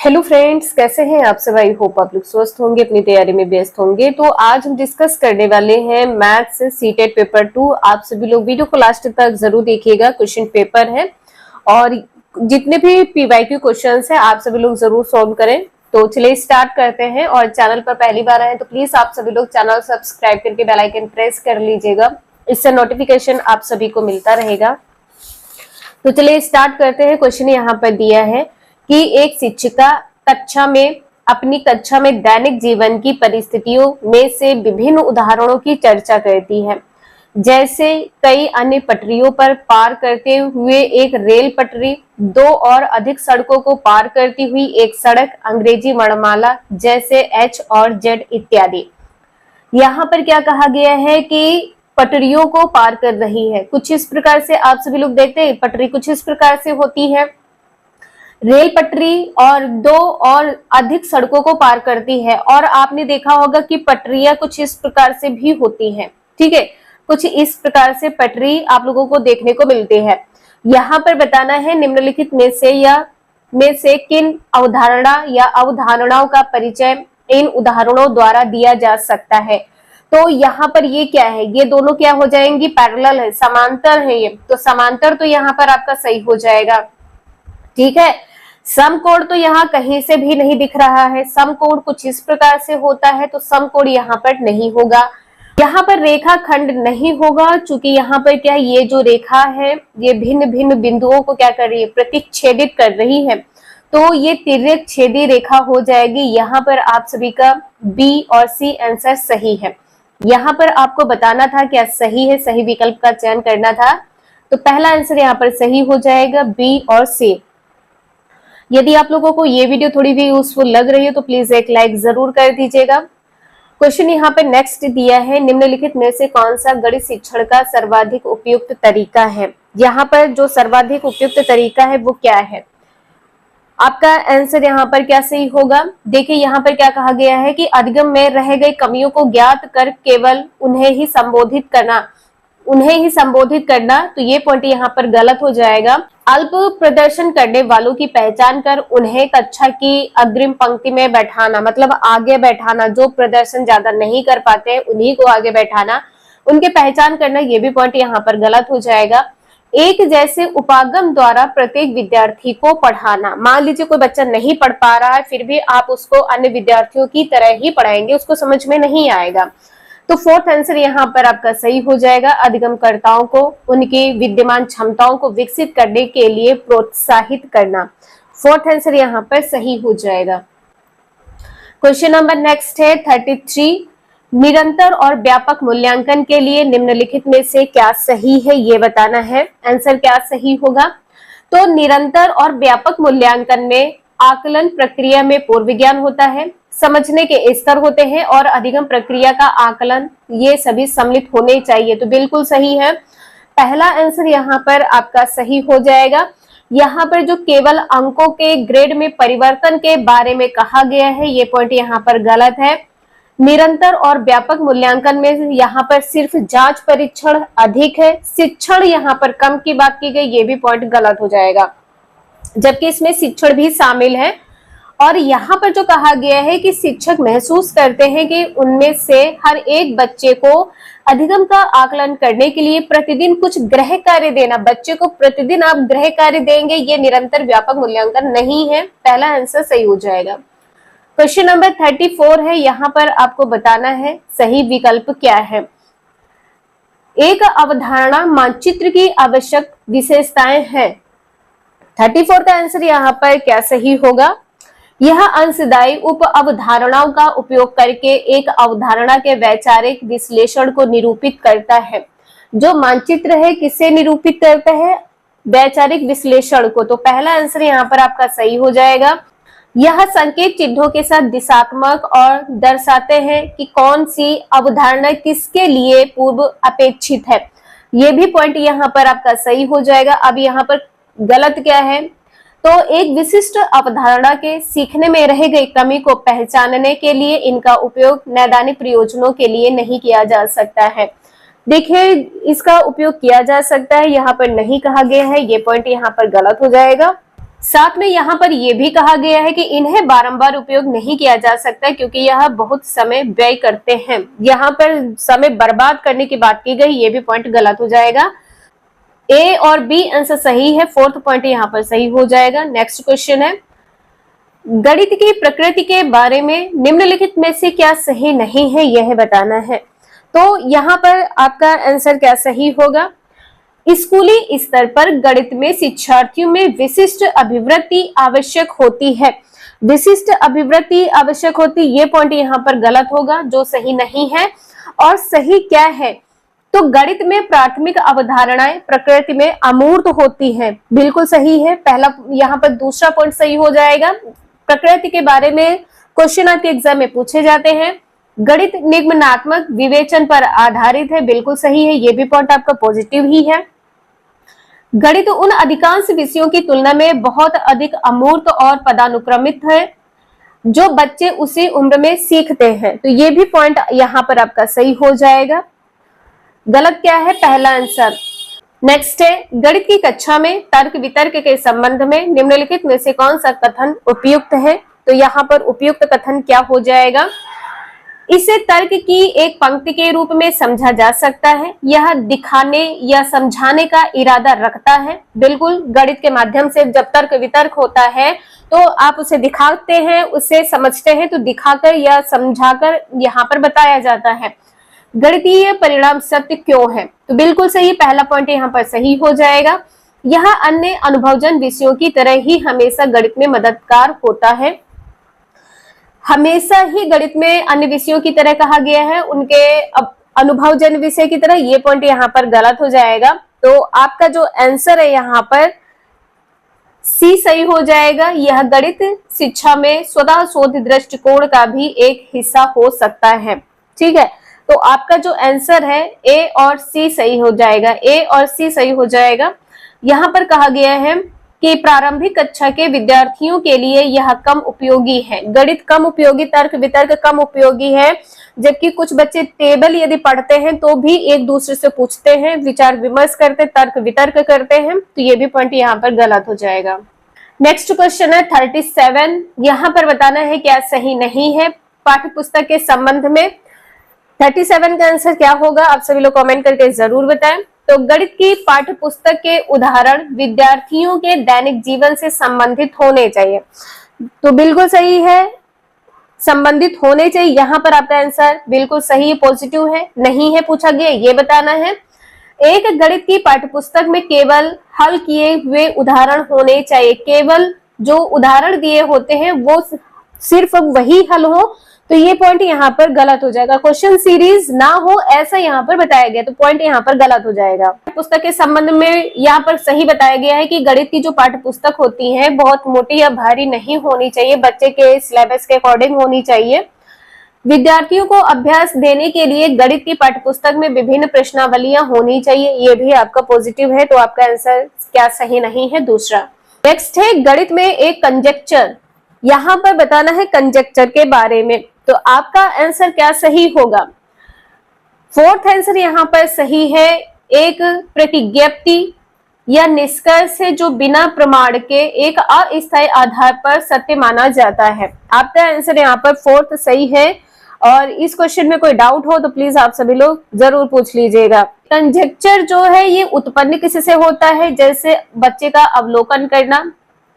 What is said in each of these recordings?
Hello friends, कैसे हैं आप सब। आई होप आप लोग स्वस्थ होंगे, अपनी तैयारी में व्यस्त होंगे। तो आज हम डिस्कस करने वाले हैं मैथ्स सीटेट पेपर 2। आप सभी लोग वीडियो को लास्ट तक जरूर देखिएगा। क्वेश्चन पेपर है और जितने भी पीवाईक्यू क्वेश्चंस हैं आप सभी लोग जरूर सॉल्व करें। तो चलिए स्टार्ट करते हैं। और चैनल पर पहली बार आए तो प्लीज आप सभी लोग चैनल सब्सक्राइब करके बेल आइकन प्रेस कर लीजिएगा, इससे नोटिफिकेशन आप सभी को मिलता रहेगा। तो चलिए स्टार्ट करते हैं। क्वेश्चन यहाँ पर दिया है कि एक शिक्षिका अपनी कक्षा में दैनिक जीवन की परिस्थितियों में से विभिन्न उदाहरणों की चर्चा करती है, जैसे कई अन्य पटरियों पर पार करते हुए एक रेल पटरी, दो और अधिक सड़कों को पार करती हुई एक सड़क, अंग्रेजी वर्णमाला जैसे एच और जेड इत्यादि। यहाँ पर क्या कहा गया है कि पटरियों को पार कर रही है। कुछ इस प्रकार से आप सभी लोग देखते हैं, पटरी कुछ इस प्रकार से होती है, रेल पटरी और दो और अधिक सड़कों को पार करती है। और आपने देखा होगा कि पटरियां कुछ इस प्रकार से भी होती हैं, ठीक है। कुछ इस प्रकार से पटरी आप लोगों को देखने को मिलती है। यहाँ पर बताना है निम्नलिखित में से किन अवधारणा या अवधारणाओं का परिचय इन उदाहरणों द्वारा दिया जा सकता है। तो यहाँ पर ये क्या है, ये दोनों क्या हो जाएंगी, पैरेलल है, समांतर है ये। तो समांतर तो यहाँ पर आपका सही हो जाएगा, ठीक है। समकोण तो यहाँ कहीं से भी नहीं दिख रहा है। समकोण कुछ इस प्रकार से होता है, तो समकोण यहाँ पर नहीं होगा। यहाँ पर रेखा खंड नहीं होगा, चूंकि यहाँ पर क्या है, ये जो रेखा है ये भिन्न भिन्न बिंदुओं को क्या कर रही है, प्रतिच्छेदित कर रही है। तो ये तिर्यक छेदी रेखा हो जाएगी। यहाँ पर आप सभी का बी और सी आंसर सही है। यहाँ पर आपको बताना था क्या सही है, सही विकल्प का चयन करना था। तो पहला आंसर यहाँ पर सही हो जाएगा, बी और सी। यदि आप लोगों को ये वीडियो थोड़ी भी यूजफुल लग रही है तो प्लीज एक लाइक जरूर कर दीजिएगा। क्वेश्चन यहाँ पे नेक्स्ट दिया है, निम्नलिखित में से कौन सा गणित शिक्षण का सर्वाधिक उपयुक्त तरीका है। यहाँ पर जो सर्वाधिक उपयुक्त तरीका है वो क्या है, आपका आंसर यहाँ पर क्या सही होगा। देखिए यहाँ पर क्या कहा गया है कि अधिगम में रह गई कमियों को ज्ञात कर केवल उन्हें ही संबोधित करना। तो ये पॉइंट यहाँ पर गलत हो जाएगा। अल्प प्रदर्शन करने वालों की पहचान कर उन्हें कक्षा की अग्रिम पंक्ति में बैठाना, मतलब आगे बैठाना। जो प्रदर्शन ज्यादा नहीं कर पाते उन्हीं को आगे बैठाना, उनके पहचान करना, ये भी पॉइंट यहाँ पर गलत हो जाएगा। एक जैसे उपागम द्वारा प्रत्येक विद्यार्थी को पढ़ाना। मान लीजिए कोई बच्चा नहीं पढ़ पा रहा है, फिर भी आप उसको अन्य विद्यार्थियों की तरह ही पढ़ाएंगे, उसको समझ में नहीं आएगा। तो फोर्थ आंसर यहाँ पर आपका सही हो जाएगा, अधिगमकर्ताओं को उनकी विद्यमान क्षमताओं को विकसित करने के लिए प्रोत्साहित करना। फोर्थ आंसर यहाँ पर सही हो जाएगा। क्वेश्चन नंबर नेक्स्ट है 33, निरंतर और व्यापक मूल्यांकन के लिए निम्नलिखित में से क्या सही है, ये बताना है। आंसर क्या सही होगा। तो निरंतर और व्यापक मूल्यांकन में आकलन प्रक्रिया में पूर्व विज्ञान होता है, समझने के स्तर होते हैं और अधिगम प्रक्रिया का आकलन, ये सभी सम्मिलित होने चाहिए। तो बिल्कुल सही है, पहला आंसर यहाँ पर आपका सही हो जाएगा। यहाँ पर जो केवल अंकों के ग्रेड में परिवर्तन के बारे में कहा गया है, ये पॉइंट यहाँ पर गलत है। निरंतर और व्यापक मूल्यांकन में यहाँ पर सिर्फ जांच परीक्षण अधिक है, शिक्षण यहाँ पर कम की बात की गई, ये भी पॉइंट गलत हो जाएगा, जबकि इसमें शिक्षण भी शामिल है। और यहाँ पर जो कहा गया है कि शिक्षक महसूस करते हैं कि उनमें से हर एक बच्चे को अधिगम का आकलन करने के लिए प्रतिदिन कुछ गृह कार्य देना। बच्चे को प्रतिदिन आप गृह कार्य देंगे, ये निरंतर व्यापक मूल्यांकन नहीं है। पहला आंसर सही हो जाएगा। क्वेश्चन नंबर 34 है, यहाँ पर आपको बताना है सही विकल्प क्या है। एक अवधारणा मानचित्र की आवश्यक विशेषताएं हैं। 34 का आंसर यहाँ पर क्या सही होगा। यह अंशदायी उप अवधारणाओं का उपयोग करके एक अवधारणा के वैचारिक विश्लेषण को निरूपित करता है। जो मानचित्र है किसे निरूपित करता है, वैचारिक विश्लेषण को। तो पहला आंसर यहाँ पर आपका सही हो जाएगा। यह संकेत चिन्हों के साथ दिशात्मक और दर्शाते हैं कि कौन सी अवधारणा किसके लिए पूर्व अपेक्षित है। ये भी पॉइंट यहाँ पर आपका सही हो जाएगा। अब यहाँ पर गलत क्या है, तो एक विशिष्ट अवधारणा के सीखने में रह गई कमी को पहचानने के लिए इनका उपयोग नैदानिक प्रयोजनों के लिए नहीं किया जा सकता है। देखिए इसका उपयोग किया जा सकता है, यहाँ पर नहीं कहा गया है, ये पॉइंट यहाँ पर गलत हो जाएगा। साथ में यहाँ पर यह भी कहा गया है कि इन्हें बारंबार उपयोग नहीं किया जा सकता क्योंकि यह बहुत समय व्यय करते हैं। यहाँ पर समय बर्बाद करने की बात की गई, ये भी पॉइंट गलत हो जाएगा। ए और बी आंसर सही है, फोर्थ पॉइंट यहाँ पर सही हो जाएगा। नेक्स्ट क्वेश्चन है, गणित की प्रकृति के बारे में निम्नलिखित में से क्या सही नहीं है, यह बताना है। तो यहाँ पर आपका आंसर क्या सही होगा? स्कूली स्तर पर गणित में शिक्षार्थियों में विशिष्ट अभिवृत्ति आवश्यक होती है। विशिष्ट अभिवृत्ति आवश्यक होती, ये पॉइंट यहाँ पर गलत होगा, जो सही नहीं है। और सही क्या है? तो गणित में प्राथमिक अवधारणाएं प्रकृति में अमूर्त होती हैं, बिल्कुल सही है। पहला यहाँ पर दूसरा पॉइंट सही हो जाएगा। प्रकृति के बारे में क्वेश्चन आपके एग्जाम में पूछे जाते हैं। गणित निगमनात्मक विवेचन पर आधारित है, बिल्कुल सही है, ये भी पॉइंट आपका पॉजिटिव ही है। गणित उन अधिकांश विषयों की तुलना में बहुत अधिक अमूर्त और पदानुक्रमित है जो बच्चे उसी उम्र में सीखते हैं, तो ये भी पॉइंट यहाँ पर आपका सही हो जाएगा। गलत क्या है? पहला आंसर। नेक्स्ट है, गणित की कक्षा में तर्क वितर्क के संबंध में निम्नलिखित में से कौन सा कथन उपयुक्त है? तो यहाँ पर उपयुक्त कथन क्या हो जाएगा? इसे तर्क की एक पंक्ति के रूप में समझा जा सकता है, यह दिखाने या समझाने का इरादा रखता है। बिल्कुल, गणित के माध्यम से जब तर्क वितर्क होता है तो आप उसे दिखाते हैं, उसे समझते हैं, तो दिखाकर या समझाकर यहाँ पर बताया जाता है। गणितीय परिणाम सत्य क्यों है? तो बिल्कुल सही, पहला पॉइंट यहाँ पर सही हो जाएगा। यह अन्य अनुभवजन विषयों की तरह ही हमेशा गणित में मददगार होता है। हमेशा ही गणित में अन्य विषयों की तरह कहा गया है, उनके अनुभवजन विषय की तरह, ये पॉइंट यहाँ पर गलत हो जाएगा। तो आपका जो आंसर है यहाँ पर सी सही हो जाएगा। यह गणित शिक्षा में स्वतः शोध दृष्टिकोण का भी एक हिस्सा हो सकता है। ठीक है, तो आपका जो आंसर है ए और सी सही हो जाएगा, ए और सी सही हो जाएगा। यहाँ पर कहा गया है कि प्रारंभिक कक्षा के विद्यार्थियों के लिए यह कम उपयोगी है। गणित कम उपयोगी, तर्क वितर्क कम उपयोगी है, जबकि कुछ बच्चे टेबल यदि पढ़ते हैं तो भी एक दूसरे से पूछते हैं, विचार विमर्श करते, तर्क वितर्क करते हैं, तो ये भी पॉइंट यहाँ पर गलत हो जाएगा। नेक्स्ट क्वेश्चन है 37, यहाँ पर बताना है क्या सही नहीं है पाठ्य पुस्तक के संबंध में। 37 का आंसर क्या होगा? आप सभी लोग कमेंट करके जरूर बताएं। तो गणित की पाठ्य पुस्तक के उदाहरण विद्यार्थियों के दैनिक जीवन से संबंधित होने चाहिए, तो बिल्कुल सही है, संबंधित होने चाहिए। यहाँ पर आपका आंसर बिल्कुल सही पॉजिटिव है, नहीं है पूछा गया, ये बताना है। एक गणित की पाठ्य पुस्तक में केवल हल किए हुए उदाहरण होने चाहिए, केवल जो उदाहरण दिए होते हैं वो सिर्फ वही हल हो, तो ये पॉइंट यहाँ पर गलत हो जाएगा। क्वेश्चन सीरीज ना हो ऐसा यहाँ पर बताया गया, तो पॉइंट यहाँ पर गलत हो जाएगा। पुस्तक के संबंध में यहाँ पर सही बताया गया है कि गणित की जो पाठ्य पुस्तक होती है बहुत मोटी या भारी नहीं होनी चाहिए, बच्चे के सिलेबस के अकॉर्डिंग होनी चाहिए। विद्यार्थियों को अभ्यास देने के लिए गणित की पाठ्य पुस्तक में विभिन्न प्रश्नावलियां होनी चाहिए, ये भी आपका पॉजिटिव है, तो आपका आंसर क्या सही नहीं है? दूसरा। नेक्स्ट है गणित में एक कंजेक्चर, यहाँ पर बताना है कंजेक्चर के बारे में, तो आपका आंसर क्या सही होगा? फोर्थ आंसर यहाँ पर सही है, एक प्रतिज्ञप्ति या निष्कर्ष है जो बिना प्रमाण के एक अस्थायी आधार पर सत्य माना जाता है। आपका आंसर यहाँ पर फोर्थ सही है, और इस क्वेश्चन में कोई डाउट हो तो प्लीज आप सभी लोग जरूर पूछ लीजिएगा। कंजेक्चर जो है ये उत्पन्न किससे होता है? जैसे बच्चे का अवलोकन करना,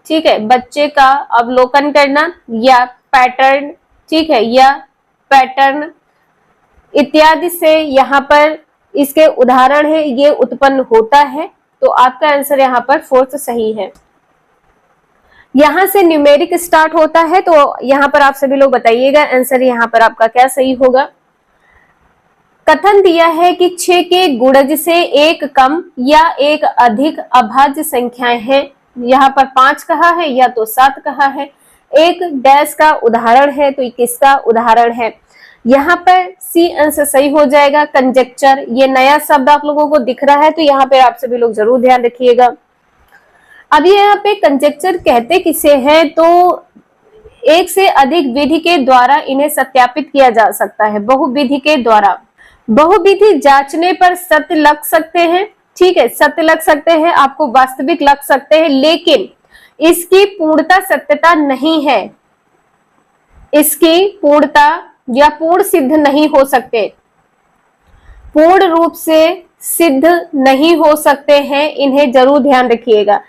ठीक है, बच्चे का अवलोकन करना या पैटर्न, ठीक है, या पैटर्न इत्यादि से यहाँ पर इसके उदाहरण है, ये उत्पन्न होता है, तो आपका आंसर यहाँ पर फोर्थ सही है। यहां से न्यूमेरिक स्टार्ट होता है, तो यहाँ पर आप सभी लोग बताइएगा आंसर यहाँ पर आपका क्या सही होगा। कथन दिया है कि 6 के गुणज से एक कम या एक अधिक अभाज्य संख्याएं हैं, यहाँ पर 5 कहा है या तो 7 कहा है। एक डैश का उदाहरण है, तो किसका उदाहरण है? यहाँ पर सी आंसर सही हो जाएगा। कंजेक्चर, ये नया शब्द आप लोगों को दिख रहा है, तो यहाँ पे आप सभी लोग जरूर ध्यान रखिएगा। अब यहाँ पे कंजेक्चर कहते किसे हैं? तो एक से अधिक विधि के द्वारा इन्हें सत्यापित किया जा सकता है, बहुविधि के द्वारा। बहुविधि जांचने पर सत्य लग सकते हैं, ठीक है, सत्य लग सकते हैं, आपको वास्तविक लग सकते हैं, लेकिन इसकी पूर्णता सत्यता नहीं है, इसकी पूर्णता या पूर्ण सिद्ध नहीं हो सकते, पूर्ण रूप से सिद्ध नहीं हो सकते हैं, इन्हें जरूर ध्यान रखिएगा।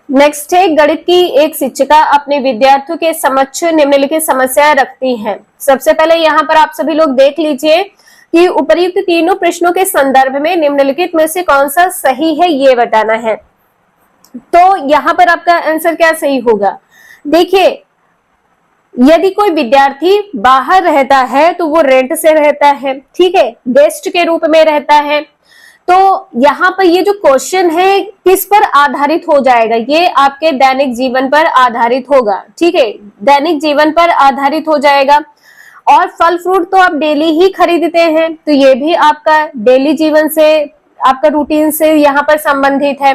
नेक्स्ट है, गणित की एक शिक्षिका अपने विद्यार्थियों के समक्ष निम्नलिखित समस्याएं रखती हैं। सबसे पहले यहाँ पर आप सभी लोग देख लीजिए कि उपर्युक्त तीनों प्रश्नों के संदर्भ में निम्नलिखित में से कौन सा सही है ये बताना है। तो यहाँ पर आपका आंसर क्या सही होगा? देखिए, यदि कोई विद्यार्थी बाहर रहता है तो वो रेंट से रहता है, ठीक है, गेस्ट के रूप में रहता है। तो यहाँ पर ये जो क्वेश्चन है किस पर आधारित हो जाएगा? ये आपके दैनिक जीवन पर आधारित होगा, ठीक है, दैनिक जीवन पर आधारित हो जाएगा। और फल फ्रूट तो आप डेली ही खरीदते हैं, तो ये भी आपका डेली जीवन से, आपका रूटीन से यहाँ पर संबंधित है।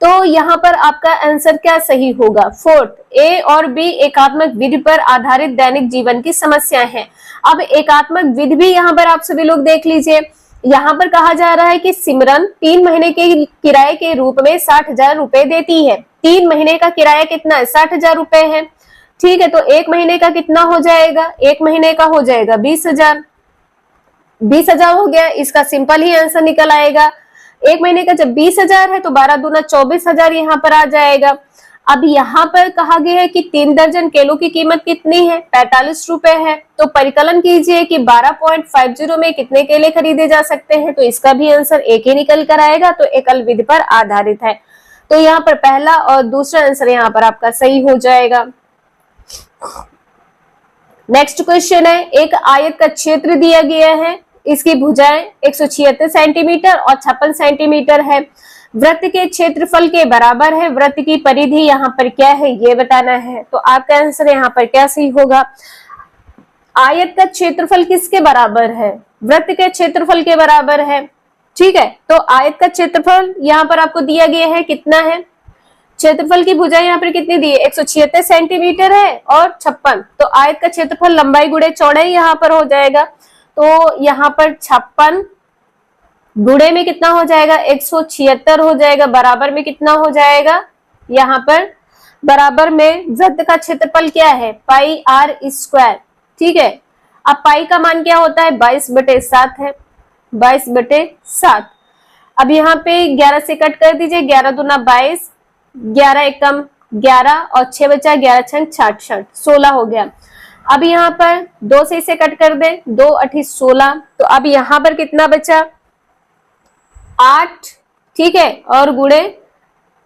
तो यहाँ पर आपका आंसर क्या सही होगा? फोर्थ, ए और बी एकात्मक विधि पर आधारित दैनिक जीवन की समस्या है। अब एकात्मक विधि भी यहाँ पर आप सभी लोग देख लीजिए। यहाँ पर कहा जा रहा है कि सिमरन 3 महीने के किराए के रूप में 60,000 रुपए देती है। 3 महीने का किराया कितना है? 60,000 रुपए है, ठीक है। तो 1 महीने का कितना हो जाएगा? 1 महीने का हो जाएगा 20,000। 20,000 हो गया, इसका सिंपल ही आंसर निकल आएगा। 1 महीने का जब 20,000 है तो 12 दूना 24,000 यहाँ पर आ जाएगा। अब यहाँ पर कहा गया है कि 3 दर्जन केलों की कीमत कितनी है? 45 रुपए है। तो परिकलन कीजिए कि 12.50 में कितने केले खरीदे जा सकते हैं। तो इसका भी आंसर एक ही निकल कर आएगा, तो एकल विधि पर आधारित है। तो यहाँ पर पहला और दूसरा आंसर यहाँ पर आपका सही हो जाएगा। नेक्स्ट क्वेश्चन है, एक आयत का क्षेत्र दिया गया है, इसकी भुजाएं 176 सेंटीमीटर और 56 सेंटीमीटर है, वृत्त के क्षेत्रफल के बराबर है, वृत्त की परिधि यहाँ पर क्या है ये बताना है। तो आपका आंसर यहाँ पर क्या सही होगा? आयत का क्षेत्रफल किसके बराबर है? वृत्त के क्षेत्रफल के बराबर है, ठीक है। तो आयत का क्षेत्रफल यहाँ पर आपको दिया गया है, कितना है? क्षेत्रफल की भुजाएं यहाँ पर कितनी दी है? 176 सेंटीमीटर है और 56। तो आयत का क्षेत्रफल लंबाई गुणे चौड़ाई यहाँ पर हो जाएगा। तो यहाँ पर 56 गुणे में कितना हो जाएगा? 176 हो जाएगा। बराबर में कितना हो जाएगा? यहाँ पर बराबर में वृत्त का क्षेत्रफल क्या है? पाई आर स्क्वायर, ठीक है। अब पाई का मान क्या होता है? 22/7 है, 22/7। अब यहाँ पे 11 से कट कर दीजिए, 11 दूना 22, 11 एकम 11 और 6 बचा, 11 छंग 66, 16 हो गया। अब यहाँ पर 2 से इसे कट कर दे, 2 8 16। तो अब यहाँ पर कितना बचा? 8, ठीक है, और गुणे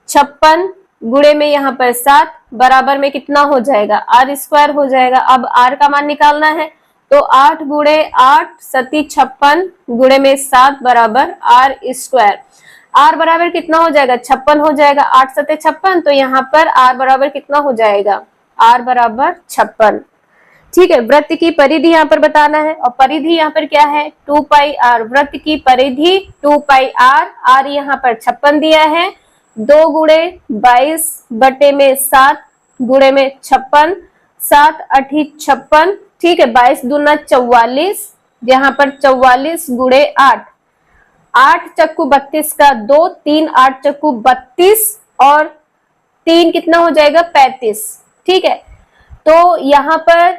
56 गुणे में यहाँ पर 7, बराबर में कितना हो जाएगा? आर स्क्वायर हो जाएगा। अब आर का मान निकालना है, तो 8 गुणे 8 सती 56 गुणे में 7 बराबर आर स्क्वायर। आर बराबर कितना हो जाएगा? 56 हो जाएगा। 8 सते 56, तो यहाँ पर आर बराबर कितना हो जाएगा? आर बराबर 56, ठीक है। वृत्त की परिधि यहाँ पर बताना है, और परिधि यहाँ पर क्या है? 2 पाई आर। वृत्त की परिधि 2 पाई आर, आर यहाँ पर 56 दिया है। 2 गुणे 22/7 गुणे में 56, 7 8 56, ठीक है। 22 दूना 44, यहाँ पर 44 गुणे 8, 8 चक्कू 32 का 2, 3 8 चक्कू 32 और 3 कितना हो जाएगा? 35, ठीक है। तो यहाँ पर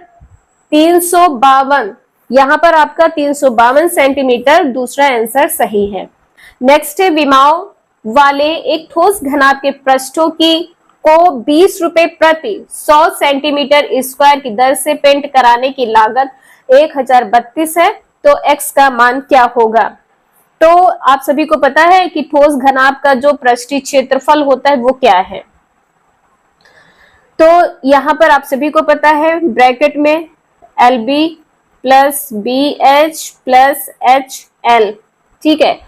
352, यहाँ पर आपका 352 सेंटीमीटर दूसरा आंसर सही है। नेक्स्ट है, विमाओं वाले एक ठोस घनाभ के पृष्ठों की को 20 रुपए प्रति 100 सेंटीमीटर स्क्वायर की दर से पेंट कराने की लागत 1032 है। तो x का मान क्या होगा? तो आप सभी को पता है कि ठोस घनाभ का जो पृष्ठीय क्षेत्रफल होता है वो क्या है। तो यहाँ पर आप सभी को पता है, ब्रैकेट में LB plus BH plus HL, ठीक है।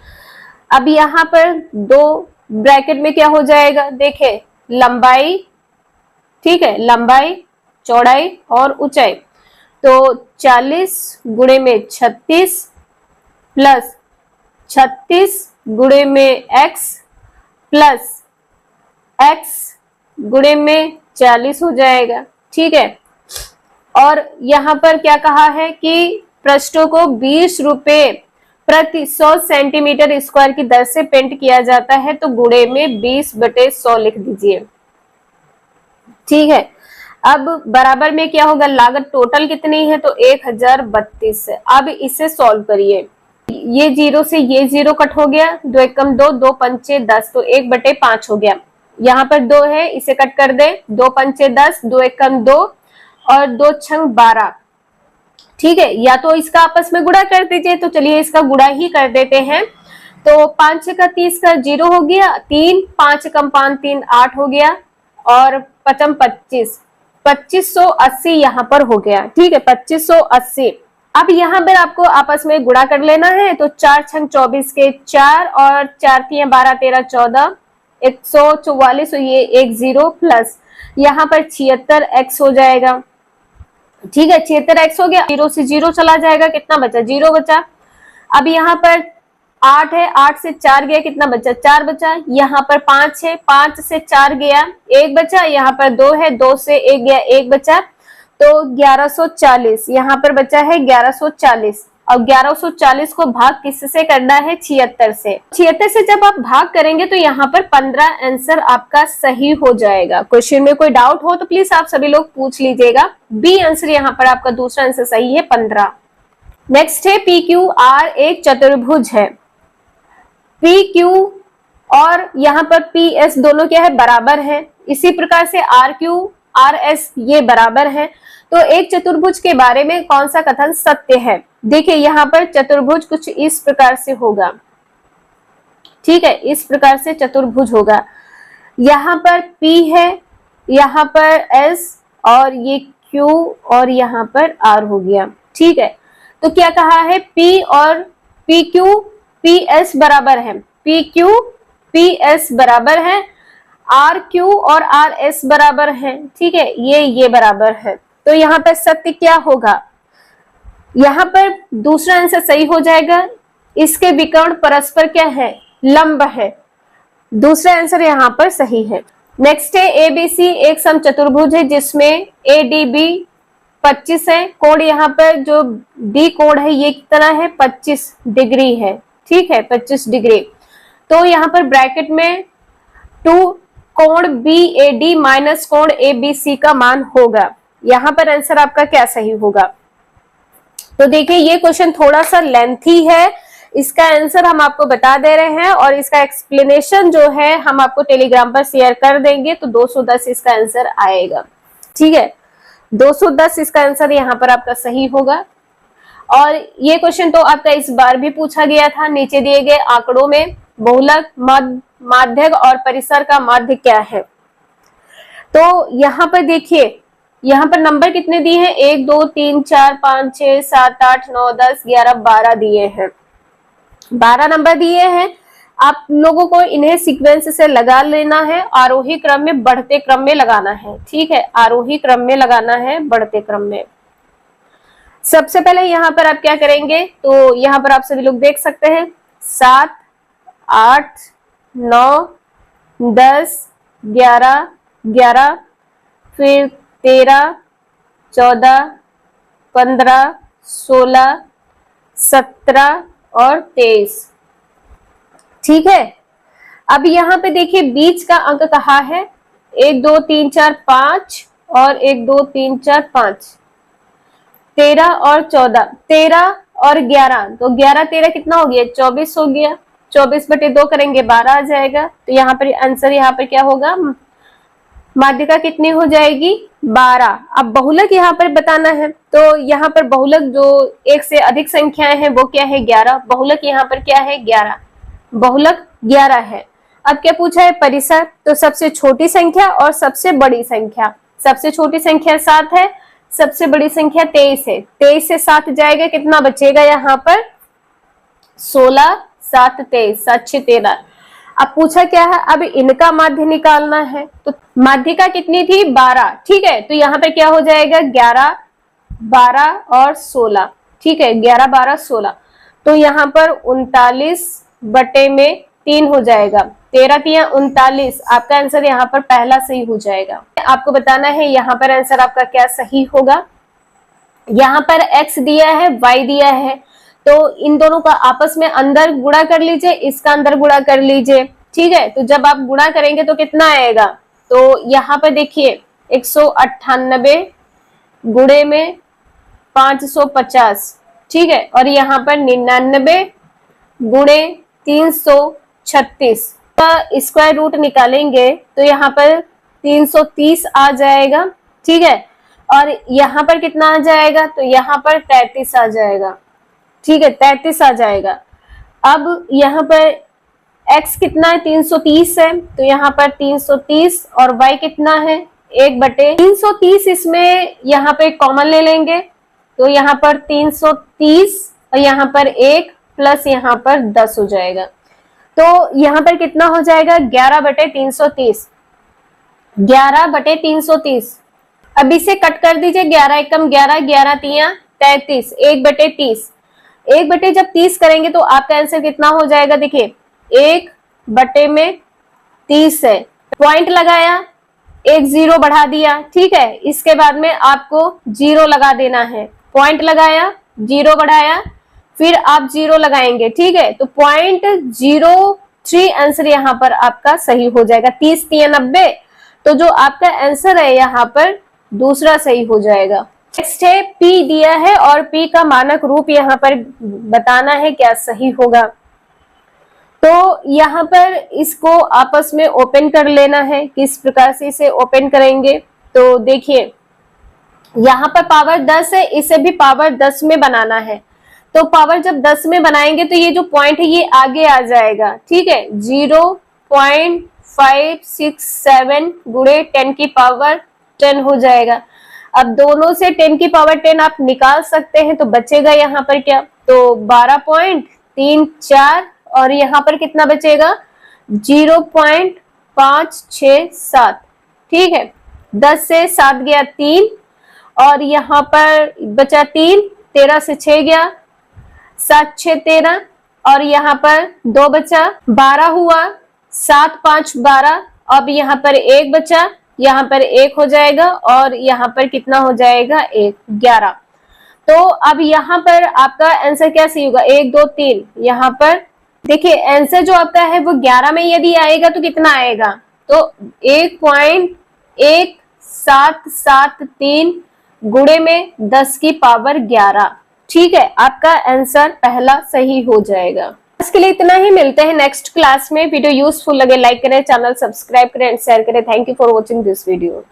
अब यहाँ पर 2 ब्रैकेट में क्या हो जाएगा? देखे, लंबाई, ठीक है, लंबाई, चौड़ाई और ऊंचाई। तो 40 गुणे में 36 प्लस 36 गुणे में x प्लस x गुणे में 40 हो जाएगा, ठीक है। और यहाँ पर क्या कहा है कि पृष्ठों को 20 रुपए प्रति 100 सेंटीमीटर स्क्वायर की दर से पेंट किया जाता है। तो गुणे में 20/100 लिख दीजिए। ठीक है। अब बराबर में क्या होगा, लागत टोटल कितनी है, तो 1032 है। अब इसे सॉल्व करिए, ये 0 से ये 0 कट हो गया, 2 एकम 2, 2 पंचे 10, तो 1/5 हो गया। यहाँ पर 2 है, इसे कट कर दे, 2 पंचे 10, 2 एकम 2 और 2 छंग 12। ठीक है, या तो इसका आपस में गुणा कर दीजिए, तो चलिए इसका गुणा ही कर देते हैं। तो 5 6 का 30 का 0 हो गया, 3 5 कम 5 3 8 हो गया, और 5 25, 2580 यहाँ पर हो गया। ठीक है, 2580। अब यहाँ पर आपको आपस में गुणा कर लेना है, तो 4 छंग 24 के 4 और 4 3 12 13 14, 144, तो ये 10 प्लस यहाँ पर 76x हो जाएगा। ठीक है, 76x हो गया, 0 से 0 चला जाएगा, कितना बचा, 0 बचा। अब यहाँ पर 8 है, 8 से 4 गया, कितना बचा, 4 बचा। यहाँ पर 5 है, 5 से 4 गया, 1 बचा। यहाँ पर 2 है, 2 से 1 गया, 1 बचा, तो 1140 यहाँ पर बचा है 1140। और 1140 को भाग किससे करना है, 76 से। 76 से जब आप भाग करेंगे तो यहाँ पर 15 आंसर आपका सही हो जाएगा। क्वेश्चन में कोई डाउट हो तो प्लीज आप सभी लोग पूछ लीजिएगा। बी आंसर यहाँ पर आपका दूसरा आंसर सही है, 15। नेक्स्ट है पी क्यू आर एक चतुर्भुज है। पी क्यू और यहाँ पर पी एस दोनों क्या है, बराबर है। इसी प्रकार से आर क्यू आर एस ये बराबर है। तो एक चतुर्भुज के बारे में कौन सा कथन सत्य है। देखिए यहाँ पर चतुर्भुज कुछ इस प्रकार से होगा। ठीक है, इस प्रकार से चतुर्भुज होगा। यहाँ पर P है, यहाँ पर S और ये Q और यहाँ पर R हो गया। ठीक है, तो क्या कहा है, P और PQ PS बराबर है, PQ PS बराबर है, RQ और RS बराबर है। ठीक है, ये बराबर है। तो यहाँ पर सत्य क्या होगा, यहाँ पर दूसरा आंसर सही हो जाएगा। इसके विकर्ण परस्पर क्या है, लंब है। दूसरा आंसर यहाँ पर सही है। नेक्स्ट है एबीसी एक सम चतुर्भुज है जिसमें ADB 25 है। कोण यहाँ पर जो डी कोण है ये कितना है, 25 डिग्री है। ठीक है, 25 डिग्री। तो यहाँ पर ब्रैकेट में 2 कोण BAD माइनस कोण ABC का मान होगा। यहाँ पर आंसर आपका क्या सही होगा। तो देखिए ये क्वेश्चन थोड़ा सा लेंथी है, इसका आंसर हम आपको बता दे रहे हैं और इसका एक्सप्लेनेशन जो है हम आपको टेलीग्राम पर शेयर कर देंगे। तो 210 इसका आंसर आएगा। ठीक है, 210 इसका आंसर यहाँ पर आपका सही होगा। और ये क्वेश्चन तो आपका इस बार भी पूछा गया था। नीचे दिए गए आंकड़ों में बहुलक, माध्यक और परिसर का माध्य क्या है। तो यहाँ पर देखिए, यहाँ पर नंबर कितने दिए हैं, 1 2 3 4 5 6 7 8 9 10 11 12 दिए हैं। 12 नंबर दिए हैं। आप लोगों को इन्हें सीक्वेंस से लगा लेना है, आरोही क्रम में बढ़ते क्रम में लगाना है। ठीक है, आरोही क्रम में लगाना है, बढ़ते क्रम में। सबसे पहले यहाँ पर आप क्या करेंगे, तो यहाँ पर आप सभी लोग देख सकते हैं 7 8 9 10 11 11, फिर 13 14 15 16 17 और 23। ठीक है, अब यहाँ पे देखिए बीच का अंक कहाँ है, 1 2 3 4 5 और 1 2 3 4 5, 13 और 14, 13 और 11, तो 11 13 कितना हो गया, 24 हो गया। 24/2 करेंगे 12 आ जाएगा। तो यहाँ पर आंसर यहाँ पर क्या होगा, माध्यिका कितनी हो जाएगी, 12। अब बहुलक यहाँ पर बताना है, तो यहाँ पर बहुलक जो एक से अधिक संख्याएं हैं वो क्या है, 11। बहुलक यहाँ पर क्या है, 11। बहुलक 11 है। अब क्या पूछा है, परिसर, तो सबसे छोटी संख्या और सबसे बड़ी संख्या। सबसे छोटी संख्या 7 है, सबसे बड़ी संख्या 23 है। 23 से 7 जाएगा, कितना बचेगा यहाँ पर, 16 7 23, 7 6 13। अब पूछा क्या है, अब इनका माध्य निकालना है। तो माध्यिका कितनी थी, 12। ठीक है, तो यहाँ पे क्या हो जाएगा, 11 12 और 16। ठीक है, 11 12 16, तो यहाँ पर 39/3 हो जाएगा। 13 3 39, आपका आंसर यहाँ पर पहला सही हो जाएगा। आपको बताना है यहाँ पर आंसर आपका क्या सही होगा। यहाँ पर x दिया है, y दिया है, तो इन दोनों का आपस में अंदर गुणा कर लीजिए, इसका अंदर गुणा कर लीजिए। ठीक है, तो जब आप गुणा करेंगे तो कितना आएगा, तो यहाँ पर देखिए 198 गुणे में 550, ठीक है। और यहाँ पर 99 गुणे 336 का स्क्वायर रूट निकालेंगे तो यहाँ पर 330 आ जाएगा, ठीक है। और यहाँ पर कितना आ जाएगा, तो यहाँ पर 33 आ जाएगा, ठीक है, 33 आ जाएगा। अब यहाँ पर x कितना है, 330 है, तो यहाँ पर 330 और y कितना है 1/330। इसमें यहाँ पे कॉमन ले लेंगे तो यहाँ पर 330 और यहाँ पर 1 प्लस यहाँ पर 10 हो जाएगा। तो यहाँ पर कितना हो जाएगा 11/330, 11/330। अब इसे कट कर दीजिए, 11 एकम 11, 11 तिया 33, 1/30, 1 जब 30 करेंगे तो आपका आंसर कितना हो जाएगा, देखिए 1/30 है। पॉइंट लगाया, एक जीरो बढ़ा दिया, ठीक है। इसके बाद में आपको जीरो लगा देना है, पॉइंट लगाया, जीरो बढ़ाया, फिर आप जीरो लगाएंगे, ठीक है। तो 0.03 आंसर यहाँ पर आपका सही हो जाएगा। 30 3 90, तो जो आपका आंसर है यहाँ पर दूसरा सही हो जाएगा। नेक्स्ट है P दिया है और P का मानक रूप यहाँ पर बताना है क्या सही होगा। तो यहाँ पर इसको आपस में ओपन कर लेना है। किस प्रकार से इसे ओपन करेंगे, तो देखिए यहाँ पर पावर 10 है, इसे भी पावर 10 में बनाना है। तो पावर जब 10 में बनाएंगे तो ये जो पॉइंट है ये आगे आ जाएगा, ठीक है। 0.567 गुणे 10 की पावर 10 हो जाएगा। अब दोनों से 10 की पावर 10 आप निकाल सकते हैं, तो बचेगा यहाँ पर क्या, तो 12.34 और यहाँ पर कितना बचेगा 0.567, ठीक है। 10 से 7 गया 3 और यहाँ पर बचा 3, 13 से 6 गया, 7 6 13 और यहाँ पर 2 बचा, 12 हुआ, 7 5 12। अब यहाँ पर 1 बचा, यहाँ पर 1 हो जाएगा और यहाँ पर कितना हो जाएगा 1, 11। तो अब यहाँ पर आपका आंसर क्या सही होगा, 1 2 3। यहाँ पर देखिए आंसर जो आपका है वो 11 में यदि आएगा तो कितना आएगा, तो 1.1773 गुणे में 10 की पावर 11, ठीक है। आपका आंसर पहला सही हो जाएगा। इसके लिए इतना ही, मिलते हैं नेक्स्ट क्लास में। वीडियो यूजफुल लगे लाइक करें, चैनल सब्सक्राइब करें एंड शेयर करें। Thank you for watching this video.